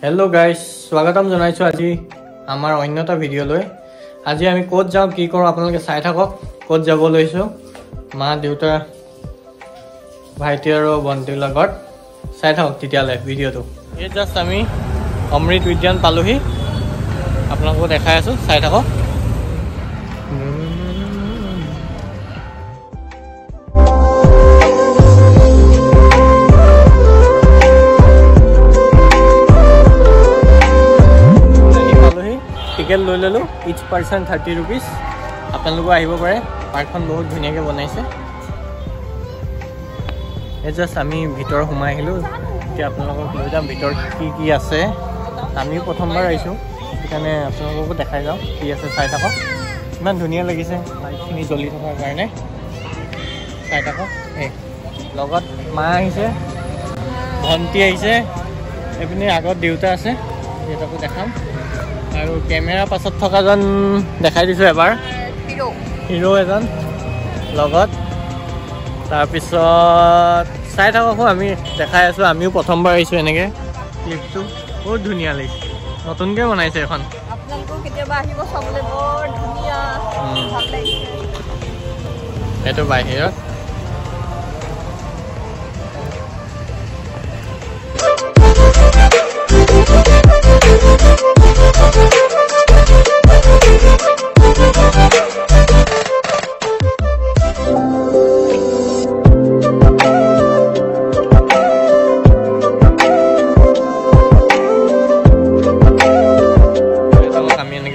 Hello guys स्वागतम जनाइছো আজি আমাৰ অন্যটা ভিডিও লৈ আজি আমি কোত যাও কি কৰো আপোনালোকে চাই থাকক কোত যাব লৈছো মা দেউতা ভাইটি আৰু বন্ধুৰ লগত চাই থাকক তেতিয়ালে ভিডিওটো এই জাস্ট আমি অমৃত উদ্যান পালোহি আপোনালোকক দেখাই আছো চাই থাকক टिकेट লৈ ললো each person 30 rupees আপোনালোকে আহিব পাৰে পাৰ্কখন বহুত ধুনীয়াকৈ বনাইছে এই জাস্ট আমি ভিতৰ সোমাই আহিলো এতিয়া আপোনালোকক লৈ যাম ভিতৰ কি কি আছে আমি প্ৰথমবাৰ আহিছো সেইকাৰণে আপোনালোককো দেখাই যাওঁ কি আছে চাই থাকক ইমান ধুনীয়া লাগিছে লাইটখিনি জ্বলি থকাৰ কাৰণে চাই থাকক এই লগত মা আহিছে ভণ্টি আহিছে এইপিনে আগত দেউতা আছে দেউতাকো দেখাম আৰু ক্যামেৰা পাছত থকা জন দেখাই দিছো এবাৰ হিৰো এজন লগত তাৰ পিছত চাই থাকক আমি দেখাই আছো আমিও প্ৰথমবাৰ আহিছো এনেকে ক্লিপটো বহুত ধুনীয়া লাগিছে নতুনকৈ বনাইছে এখন আপোনালোকো কেতিয়াবা আহিব চাবলৈ বৰ ধুনীয়া ভাল লাগিছে এইটো বাহিৰত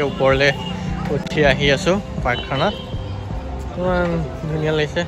ওপৰলৈ উঠি আহি আছো পাৰ্কখনত ইমান ধুনীয়া লাগিছে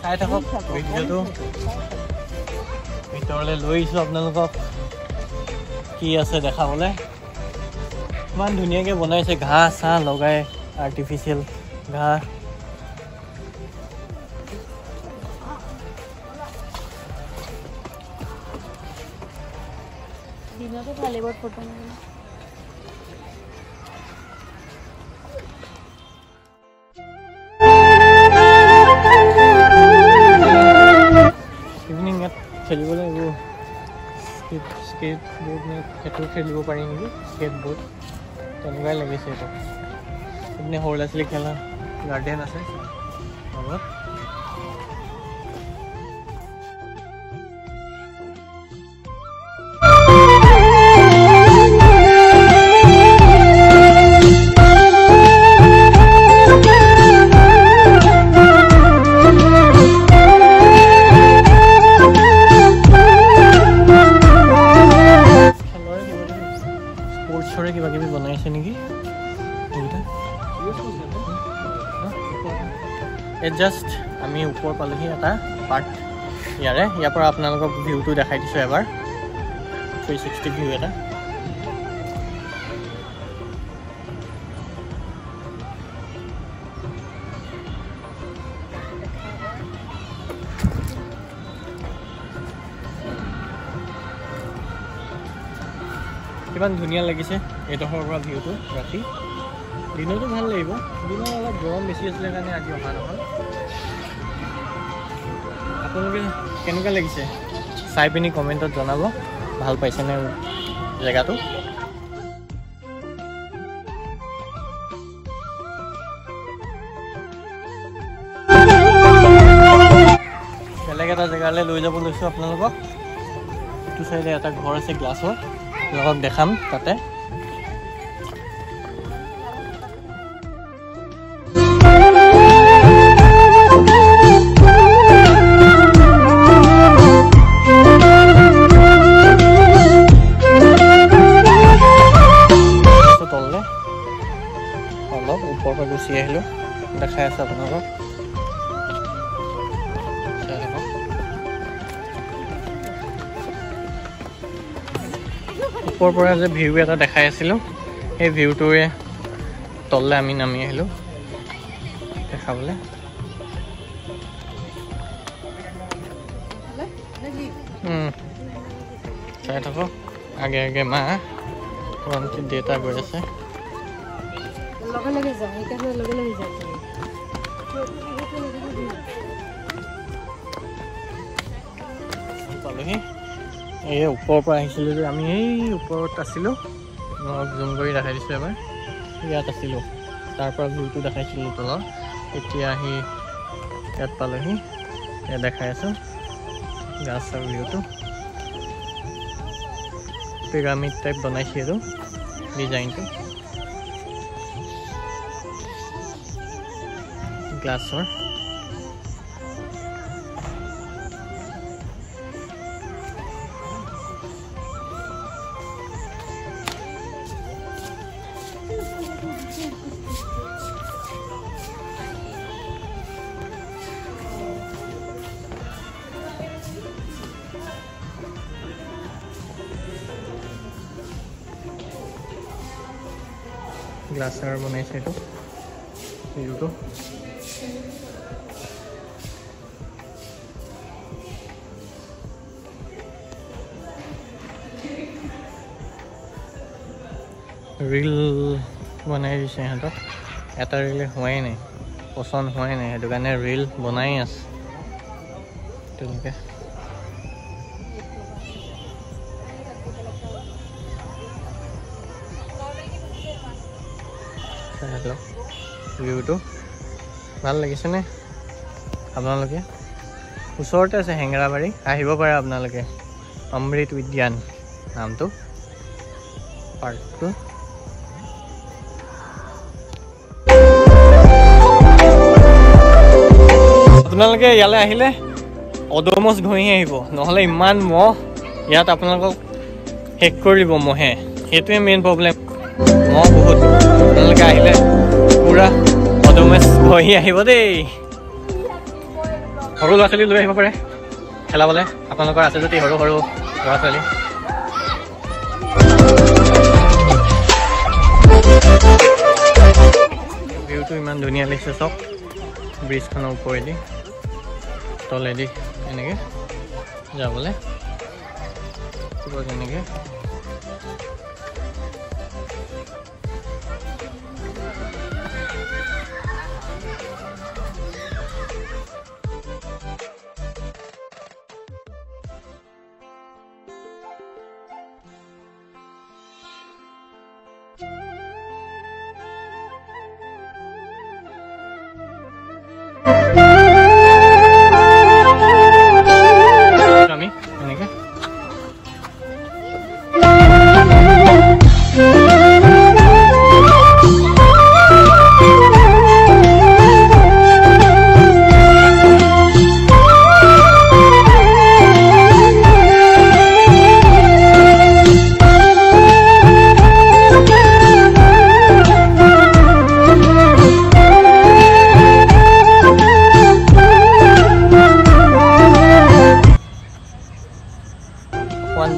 চাই থাকক ভিডিওটো ভিতৰলৈ লৈ আহিছোঁ আপোনালোকক কি আছে দেখাবলৈ ইমান ধুনীয়াকৈ বনাইছে ঘাঁহ চাহ লগাই আৰ্টিফিচিয়েল ঘাঁহ দিনতো ভাল লাগিব ফটো মাৰিলে খেলিবলৈ এইবোৰ স্কেট বোৰ্ড নে সেইটো খেলিব পাৰি নেকি স্কেট বোৰ্ড তেনেকুৱাই লাগিছে এইটো এইপিনে সৰু ল'ৰা ছোৱালী খেলা গাৰ্ডেন আছে লগত কিবা কিবি বনাইছে নেকি জাষ্ট আমি ওপৰ পালোহি এটা পাৰ্ট ইয়াৰ পৰা আপোনালোকক ভিউটো দেখাই দিছোঁ এবাৰ 360 ভিউ এটা কিমান ধুনীয়া লাগিছে এইডোখৰৰ পৰা ভিউটো ৰাতি দিনতো ভাল লাগিব দিনত অলপ গৰম বেছি আছিলে কাৰণে আজি অহা নহ'ল আপোনালোকে কেনেকুৱা লাগিছে চাই পিনি কমেণ্টত জনাব ভাল পাইছেনে জেগাটো বেলেগ এটা জেগালৈ লৈ যাব লৈছোঁ আপোনালোকক এইটো চাইডে এটা ঘৰ আছে গ্লাছৰ আপোনালোকক দেখাম তাতে। তললৈ অলপ ওপৰৰ পৰা গুচি আহিলোঁ, দেখাই আছোঁ আপোনালোকক। ওপৰৰ পৰা যে ভিউ এটা দেখাই আছিলোঁ, সেই ভিউটোৰে তললৈ আমি নামি আহিলোঁ দেখাবলৈ। চাই থাকক আগে আগে মা ভণ্টি দেউতা গৈ আছে। পালোহি। এই ওপৰৰ পৰা আহিছিলোঁ যে আমি এই ওপৰত আছিলোঁ, মই জুম কৰি দেখাই দিছোঁ এবাৰ। ইয়াত আছিলোঁ, তাৰ পৰা ভিউটো দেখাইছিলোঁ তলৰ। এতিয়া আহি ইয়াত পালোহি, ইয়াত দেখাই আছোঁ গাছৰ ভিউটো। পিৰামিড টাইপ বনাইছে এইটো ডিজাইনটো গ্লাছৰ। গ্লাছৰ বনাইছে এইটো ভিউটো। ৰিল বনাই দিছে সিহঁতক, এটা ৰিলে হোৱাই নাই, পচন্দ হোৱাই নাই, সেইটো কাৰণে ৰিল বনাই আছে তেনেকৈ। ভিউটো ভাল লাগিছেনে আপোনালোকে? ওচৰতে আছে হেঙেৰাবাৰী, আহিব পাৰে আপোনালোকে। অমৃত উদ্যান নামটো পাৰ্কটো। আপোনালোকে ইয়ালৈ আহিলে অদমচ ঘঁহি আহিব, নহ'লে ইমান মহ ইয়াত আপোনালোকক শেষ কৰি দিব মহে। সেইটোৱে মেইন প্ৰব্লেম, মহ বহুত। আপোনালোকে আহিলে পুৰা অদমচ ঘঁহি আহিব দেই। সৰু ল'ৰা ছোৱালী লৈ আহিব পাৰে খেলাবলৈ, আপোনালোকৰ আছে যদি সৰু সৰু ল'ৰা ছোৱালী। ভিউটো ইমান ধুনীয়া লাগিছে চাওক, ব্ৰিজখনৰ ওপৰেদি তলেদি এনেকৈ যাবলৈ এনেকৈ। আমি এনেকৈ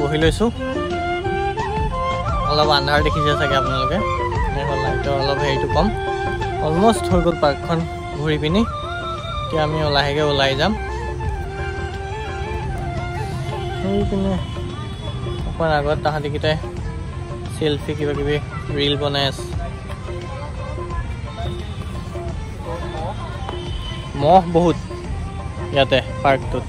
বহি লৈছোঁ। অলপ আন্ধাৰ দেখিছে চাগে আপোনালোকে, লাইটৰ অলপ হেৰিটো কম। অলমষ্ট হৈ গ'ল পাৰ্কখন ঘূৰি পিনি। এতিয়া আমি লাহেকৈ ওলাই যাম। সেই পিনে অকণমান আগত তাহাঁতিকেইটাই চেল্ফি কিবা কিবি ৰিল বনাই আছে। মহ বহুত ইয়াতে পাৰ্কটোত।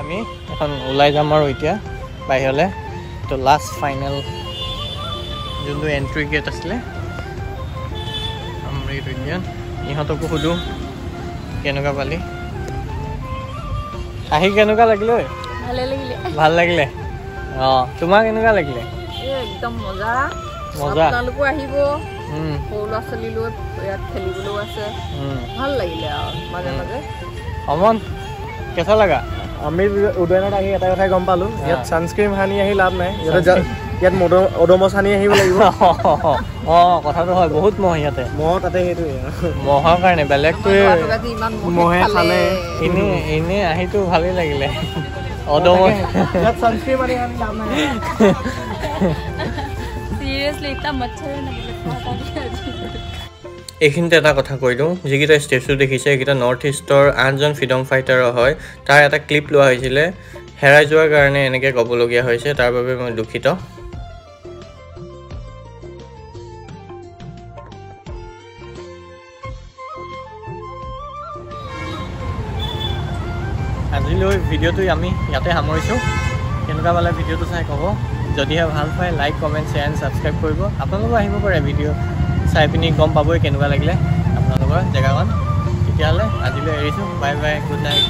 আমি এখন ওলাই যাম আৰু এতিয়া বাহিৰলৈ। তো লাষ্ট ফাইনেল যোনটো এণ্ট্ৰি গেট আছিলে অমৃত উদ্যান, ইহঁতকো সোধোঁ কেনেকুৱা পালি। আহি কেনেকুৱা লাগিলে ঐ? ভালে লাগিলে। ভাল লাগিলে তোমাক কেনেকুৱা লাগিলে? একদম মজা মজা। আপোনালোকো আহিব, সৰু ল'ৰা ছোৱালী লৈ ইয়াত খেলিবলৈও আছে, ভাল লাগিলে আৰু মাজে মাজে। অমন কেঁচা লগা? আমি উদয়নত আহি এটা কথাই গম পালোঁ, ইয়াত ছানস্ক্ৰীম সানি আহি লাভ নাই, ইয়াত অডমছ সানি আহিব লাগিব। কথাটো হয়, বহুত মহ ইয়াতে। মহ তাতে সেইটোৱে মহৰ কাৰণে বেলেগটোৱে মহে খালে। এনেই আহিতো ভালেই লাগিলে। অডমছ ইয়াত ছানস্ক্ৰীম আনি লাভ নাই। সিৰিয়াছলি এটা মচ্ছৰ এইখিনিতে এটা কথা কৈ দিওঁ, যিকেইটা ষ্টেচু দেখিছে সেইকেইটা নৰ্থ ইষ্টৰ 8জন ফ্ৰীডম ফাইটাৰৰ হয়। তাৰ এটা ক্লিপ লোৱা হৈছিলে, হেৰাই যোৱাৰ কাৰণে এনেকৈ ক'বলগীয়া হৈছে, তাৰ বাবে মই দুখিত। আজিলৈ ভিডিঅ'টো আমি ইয়াতে সামৰিছোঁ। কেনেকুৱা পালে ভিডিঅ'টো চাই ক'ব, যদিহে ভাল পায় like comment share and subscribe কৰিব। আপোনালোকো আহিব পাৰে ভিডিঅ' চাই পিনি গম পাবই কেনেকুৱা লাগিলে আপোনালোকৰ জেগাখন। তেতিয়াহ'লে আজিলৈ এৰিছোঁ, বাই বাই, গুড নাইট।